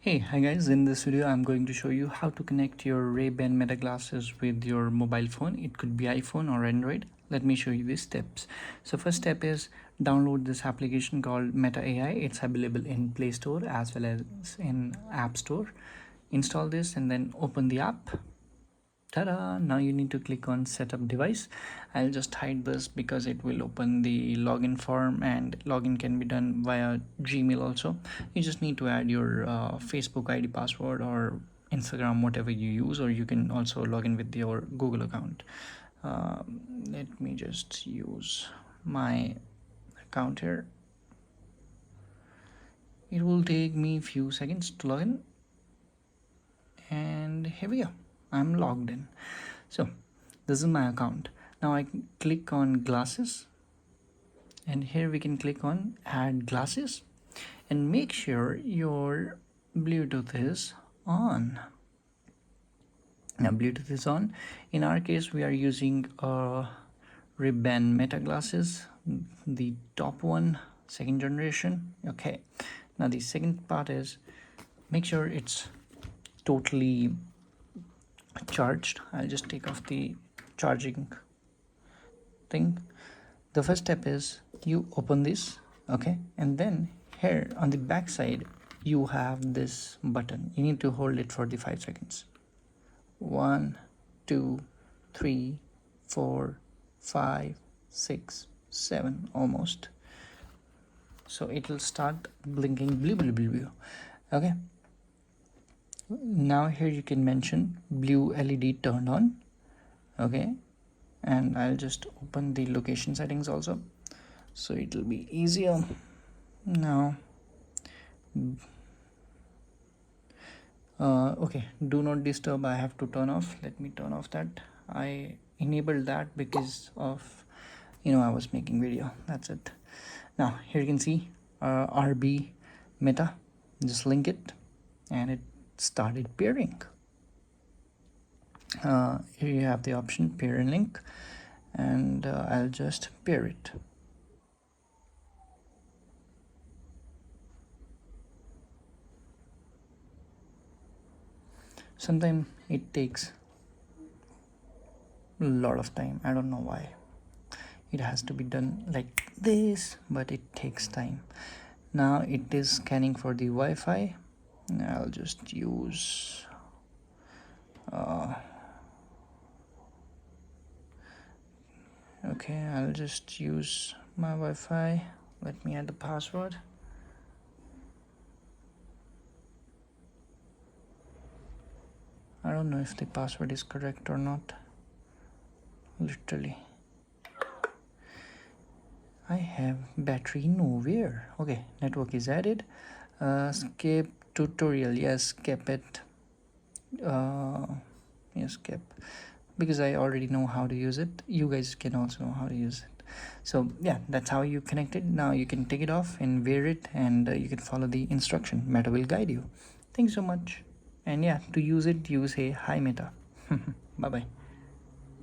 Hey, hi guys, in this video I'm going to show you how to connect your Ray-Ban Meta glasses with your mobile phone. It could be iPhone or Android. Let me show you the steps. So first step is download this application called Meta AI. It's available in Play Store as well as in App Store. Install this and then open the app. Ta-da! Now you need to click on setup device. I'll just hide this because it will open the login form, and login can be done via Gmail also. You just need to add your Facebook ID password or Instagram, whatever you use, or you can also log in with your Google account. Let me just use my account here. It will take me a few seconds to log in, and here we go. I'm logged in. So this is my account. Now I can click on glasses, and here we can click on add glasses, and make sure your Bluetooth is on. Now Bluetooth is on. In our case we are using Ray-Ban Meta glasses, the top one, second generation. Okay, now the second part is make sure it's totally charged. I'll just take off the charging thing. The first step is you open this, okay, and then here on the back side you have this button. You need to hold it for the 5 seconds. 1 2 3 4 5 6 7, almost. So it will start blinking blue blue blue blue. Okay, now here you can mention blue LED turned on. Okay, and I'll just open the location settings also, so it will be easier. Now okay, do not disturb I have to turn off. Let me turn off that. I enabled that because of, I was making video, that's it. Now here you can see RB Meta, just link it, and it started pairing. Here you have the option pair and link, and I'll just pair it. Sometimes it takes a lot of time. I don't know why it has to be done like this, but it takes time. Now it is scanning for the Wi-Fi. I'll just use okay, I'll just use my Wi-Fi. Let me add the password. I don't know if the password is correct or not. Literally, I have battery nowhere. Okay, network is added. Skip tutorial. Yes, skip it. Yes, skip, because I already know how to use it. You guys can also know how to use it. So yeah, that's how you connect it. Now you can take it off and wear it, and you can follow the instruction. Meta will guide you. Thanks so much. And yeah, to use it, you say hi Meta. Bye bye.